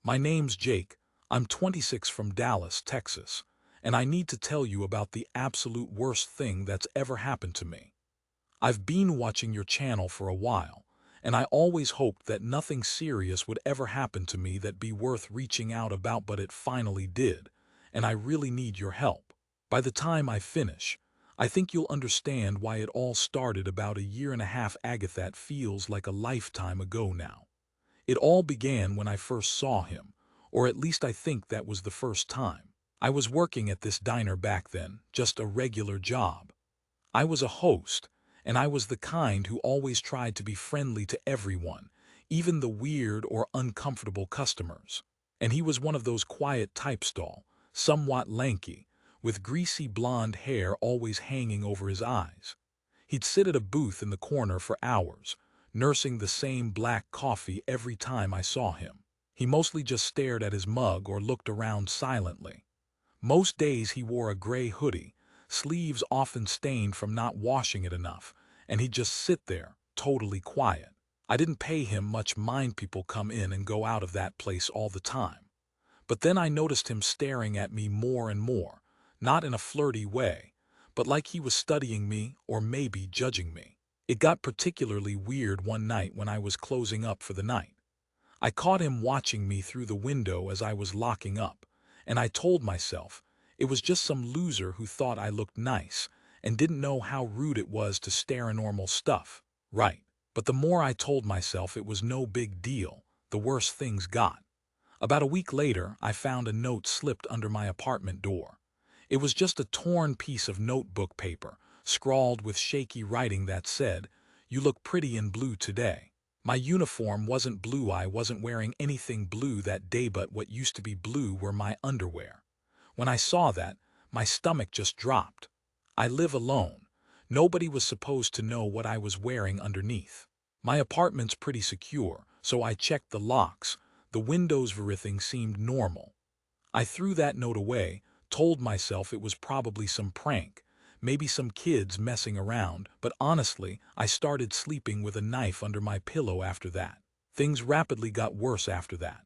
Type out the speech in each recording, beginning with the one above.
My name's Jake. I'm 26 from Dallas, Texas, and I need to tell you about the absolute worst thing that's ever happened to me. I've been watching your channel for a while, and I always hoped that nothing serious would ever happen to me that'd be worth reaching out about, but it finally did, and I really need your help. By the time I finish, I think you'll understand why it all started about a year and a half ago. That feels like a lifetime ago now. It all began when I first saw him, or at least I think that was the first time. I was working at this diner back then, just a regular job. I was a host, and I was the kind who always tried to be friendly to everyone, even the weird or uncomfortable customers. And he was one of those quiet types, tall, somewhat lanky, with greasy blonde hair always hanging over his eyes. He'd sit at a booth in the corner for hours, nursing the same black coffee every time I saw him. He mostly just stared at his mug or looked around silently. Most days he wore a gray hoodie, sleeves often stained from not washing it enough, and he'd just sit there, totally quiet. I didn't pay him much mind. People come in and go out of that place all the time. But then I noticed him staring at me more and more, not in a flirty way, but like he was studying me or maybe judging me. It got particularly weird one night when I was closing up for the night. I caught him watching me through the window as I was locking up, and I told myself it was just some loser who thought I looked nice and didn't know how rude it was to stare at normal stuff. Right. But the more I told myself it was no big deal, the worse things got. About a week later, I found a note slipped under my apartment door. It was just a torn piece of notebook paper, scrawled with shaky writing that said, "You look pretty in blue today." My uniform wasn't blue. I wasn't wearing anything blue that day, but what used to be blue were my underwear. When I saw that, my stomach just dropped. I live alone. Nobody was supposed to know what I was wearing underneath. My apartment's pretty secure, so I checked the locks, the windows, everything seemed normal. I threw that note away, told myself it was probably some prank, maybe some kids messing around, but honestly, I started sleeping with a knife under my pillow after that. Things rapidly got worse after that.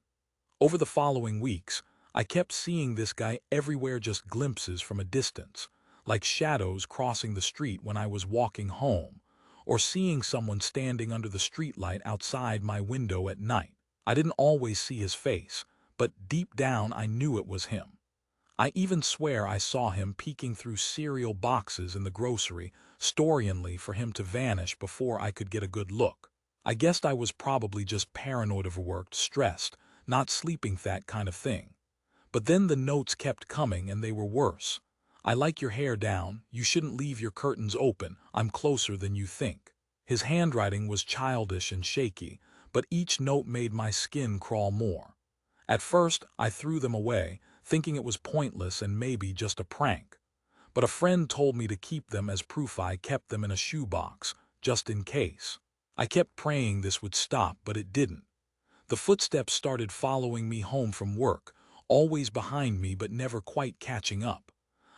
Over the following weeks, I kept seeing this guy everywhere, just glimpses from a distance, like shadows crossing the street when I was walking home, or seeing someone standing under the streetlight outside my window at night. I didn't always see his face, but deep down I knew it was him. I even swear I saw him peeking through cereal boxes in the grocery store for him to vanish before I could get a good look. I guessed I was probably just paranoid, overworked, stressed, not sleeping, that kind of thing. But then the notes kept coming and they were worse. "I like your hair down, you shouldn't leave your curtains open, I'm closer than you think." His handwriting was childish and shaky, but each note made my skin crawl more. At first, I threw them away, thinking it was pointless and maybe just a prank. But a friend told me to keep them as proof. I kept them in a shoebox, just in case. I kept praying this would stop, but it didn't. The footsteps started following me home from work, always behind me but never quite catching up.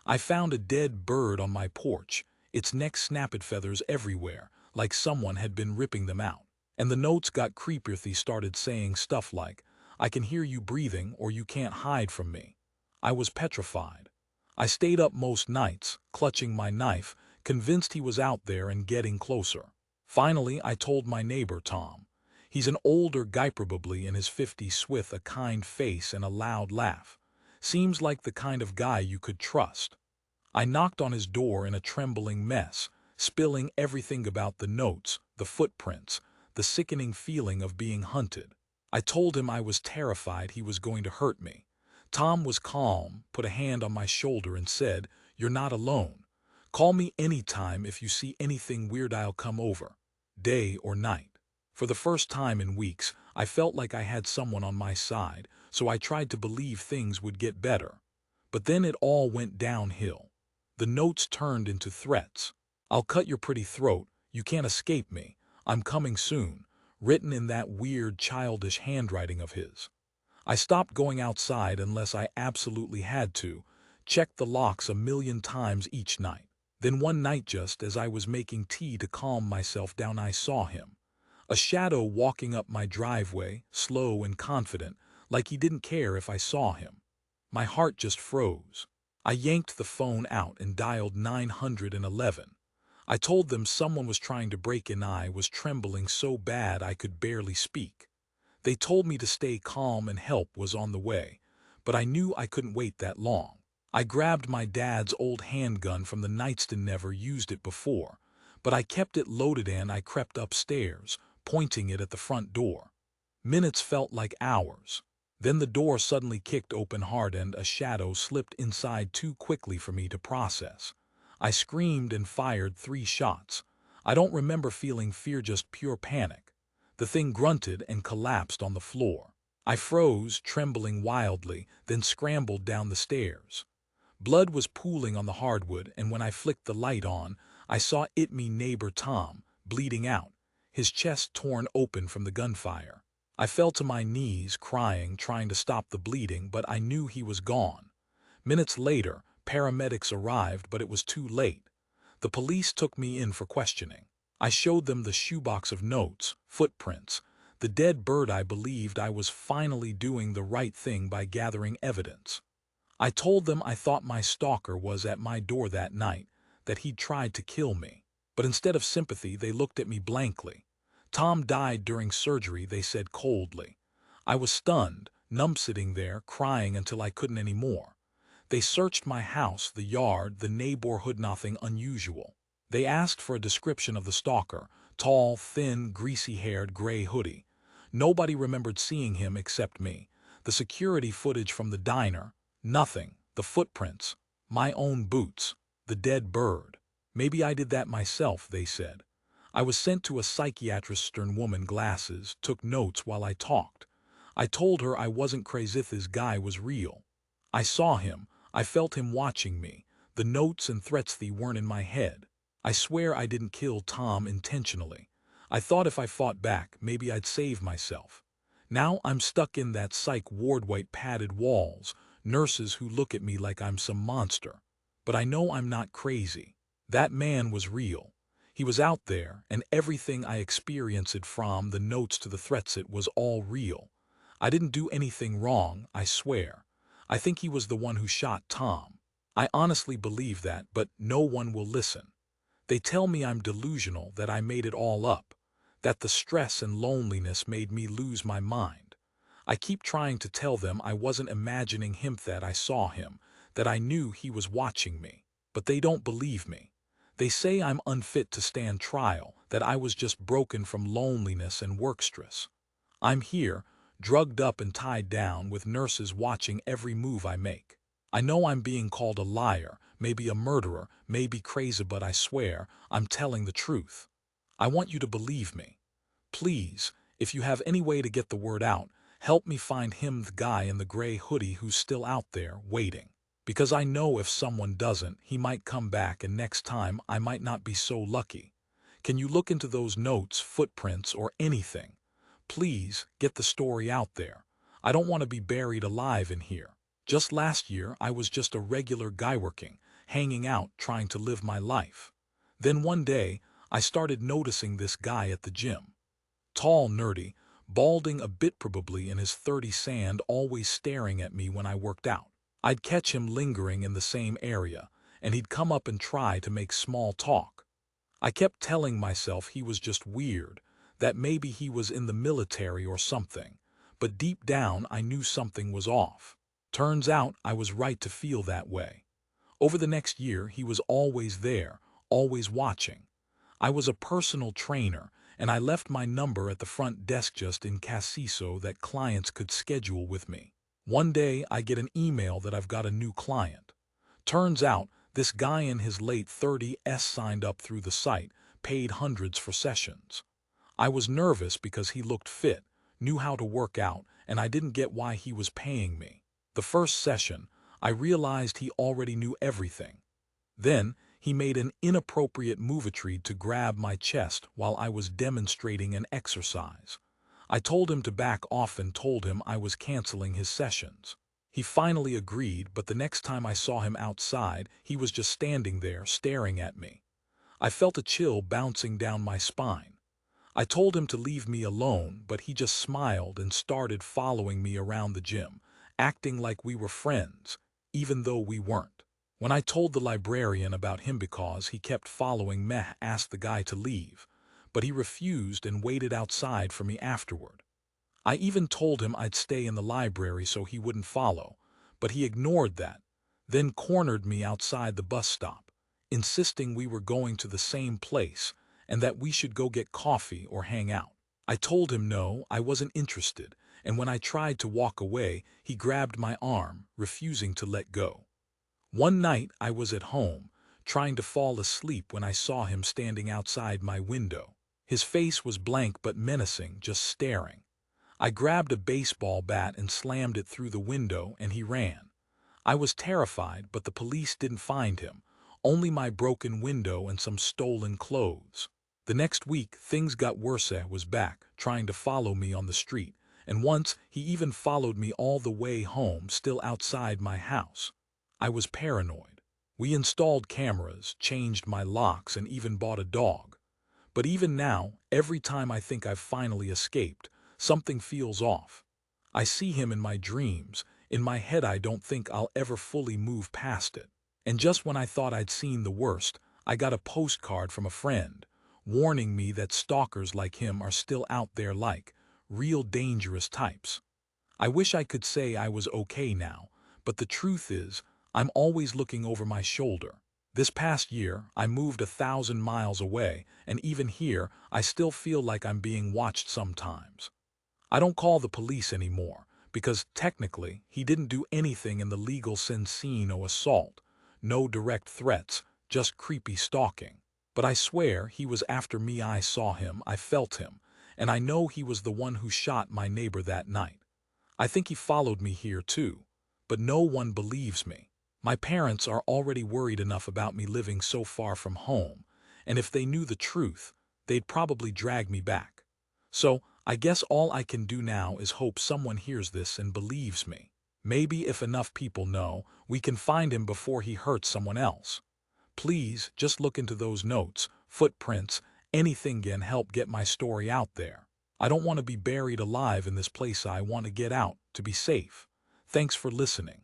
I found a dead bird on my porch, its neck snapped, feathers everywhere, like someone had been ripping them out. And the notes got creepier. They started saying stuff like, "I can hear you breathing," or "You can't hide from me." I was petrified. I stayed up most nights, clutching my knife, convinced he was out there and getting closer. Finally, I told my neighbor, Tom. He's an older guy, probably in his 50s, with a kind face and a loud laugh. Seems like the kind of guy you could trust. I knocked on his door in a trembling mess, spilling everything about the notes, the footprints, the sickening feeling of being hunted. I told him I was terrified he was going to hurt me. Tom was calm, put a hand on my shoulder and said, "You're not alone. Call me anytime if you see anything weird. I'll come over, day or night." For the first time in weeks, I felt like I had someone on my side, so I tried to believe things would get better. But then it all went downhill. The notes turned into threats. "I'll cut your pretty throat, you can't escape me, I'm coming soon," written in that weird childish handwriting of his. I stopped going outside unless I absolutely had to, checked the locks a million times each night. Then one night, just as I was making tea to calm myself down, I saw him. A shadow walking up my driveway, slow and confident, like he didn't care if I saw him. My heart just froze. I yanked the phone out and dialed 911. I told them someone was trying to break in. I was trembling so bad I could barely speak. They told me to stay calm and help was on the way, but I knew I couldn't wait that long. I grabbed my dad's old handgun from the nightstand, never used it before, but I kept it loaded and I crept upstairs, pointing it at the front door. Minutes felt like hours. Then the door suddenly kicked open hard and a shadow slipped inside too quickly for me to process. I screamed and fired 3 shots. I don't remember feeling fear, just pure panic. The thing grunted and collapsed on the floor. I froze, trembling wildly, then scrambled down the stairs. Blood was pooling on the hardwood, and when I flicked the light on, I saw me neighbor Tom, bleeding out, his chest torn open from the gunfire. I fell to my knees, crying, trying to stop the bleeding, but I knew he was gone. Minutes later, paramedics arrived, but it was too late. The police took me in for questioning. I showed them the shoebox of notes, footprints, the dead bird. I believed I was finally doing the right thing by gathering evidence. I told them I thought my stalker was at my door that night, that he'd tried to kill me. But instead of sympathy, they looked at me blankly. Tom died during surgery, they said coldly. I was stunned, numb, sitting there, crying until I couldn't anymore. They searched my house, the yard, the neighborhood, nothing unusual. They asked for a description of the stalker: tall, thin, greasy-haired, gray hoodie. Nobody remembered seeing him except me. The security footage from the diner, nothing. The footprints, my own boots, the dead bird. Maybe I did that myself, they said. I was sent to a psychiatrist. Stern woman, glasses, took notes while I talked. I told her I wasn't crazy, this guy was real. I saw him, I felt him watching me. The notes and threats, they weren't in my head. I swear I didn't kill Tom intentionally. I thought if I fought back, maybe I'd save myself. Now I'm stuck in that psych ward, white padded walls, nurses who look at me like I'm some monster. But I know I'm not crazy. That man was real. He was out there, and everything I experienced, from the notes to the threats, it was all real. I didn't do anything wrong, I swear. I think he was the one who shot Tom. I honestly believe that, but no one will listen. They tell me I'm delusional, that I made it all up, that the stress and loneliness made me lose my mind. I keep trying to tell them I wasn't imagining him, that I saw him, that I knew he was watching me, but they don't believe me. They say I'm unfit to stand trial, that I was just broken from loneliness and work stress. I'm here, drugged up and tied down, with nurses watching every move I make. I know I'm being called a liar, maybe a murderer, maybe crazy, but I swear I'm telling the truth. I want you to believe me. Please, if you have any way to get the word out, help me find him, the guy in the gray hoodie who's still out there waiting. Because I know if someone doesn't, he might come back, and next time I might not be so lucky. Can you look into those notes, footprints, or anything? Please, get the story out there. I don't want to be buried alive in here. Just last year, I was just a regular guy working, hanging out, trying to live my life. Then one day, I started noticing this guy at the gym. Tall, nerdy, balding a bit, probably in his 30s, sand, always staring at me when I worked out. I'd catch him lingering in the same area, and he'd come up and try to make small talk. I kept telling myself he was just weird, that maybe he was in the military or something, but deep down I knew something was off. Turns out I was right to feel that way. Over the next year, he was always there, always watching. I was a personal trainer, and I left my number at the front desk just in case so that clients could schedule with me. One day, I get an email that I've got a new client. Turns out, this guy in his late 30s signed up through the site, paid hundreds for sessions. I was nervous because he looked fit, knew how to work out, and I didn't get why he was paying me. The first session, I realized he already knew everything. Then, he made an inappropriate move to grab my chest while I was demonstrating an exercise. I told him to back off and told him I was canceling his sessions. He finally agreed, but the next time I saw him outside, he was just standing there staring at me. I felt a chill bouncing down my spine. I told him to leave me alone, but he just smiled and started following me around the gym, acting like we were friends, even though we weren't. When I told the librarian about him because he kept following me, asked the guy to leave, but he refused and waited outside for me afterward. I even told him I'd stay in the library so he wouldn't follow, but he ignored that, then cornered me outside the bus stop, insisting we were going to the same place and that we should go get coffee or hang out. I told him no, I wasn't interested, and when I tried to walk away, he grabbed my arm, refusing to let go. One night I was at home, trying to fall asleep when I saw him standing outside my window. His face was blank but menacing, just staring. I grabbed a baseball bat and slammed it through the window, and he ran. I was terrified, but the police didn't find him, only my broken window and some stolen clothes. The next week, things got worse. He was back, trying to follow me on the street, and once he even followed me all the way home, still outside my house. I was paranoid. We installed cameras, changed my locks, and even bought a dog. But even now, every time I think I've finally escaped, something feels off. I see him in my dreams. In my head, I don't think I'll ever fully move past it. And just when I thought I'd seen the worst, I got a postcard from a friend, warning me that stalkers like him are still out there, like real dangerous types. I wish I could say I was okay now, but the truth is, I'm always looking over my shoulder. This past year, I moved 1,000 miles away, and even here, I still feel like I'm being watched sometimes. I don't call the police anymore, because technically, he didn't do anything in the legal sense, scene or assault. No direct threats, just creepy stalking. But I swear he was after me. I saw him, I felt him, and I know he was the one who shot my neighbor that night. I think he followed me here too, but no one believes me. My parents are already worried enough about me living so far from home, and if they knew the truth, they'd probably drag me back. So, I guess all I can do now is hope someone hears this and believes me. Maybe if enough people know, we can find him before he hurts someone else. Please, just look into those notes, footprints, anything can help get my story out there. I don't want to be buried alive in this place. I want to get out, to be safe. Thanks for listening.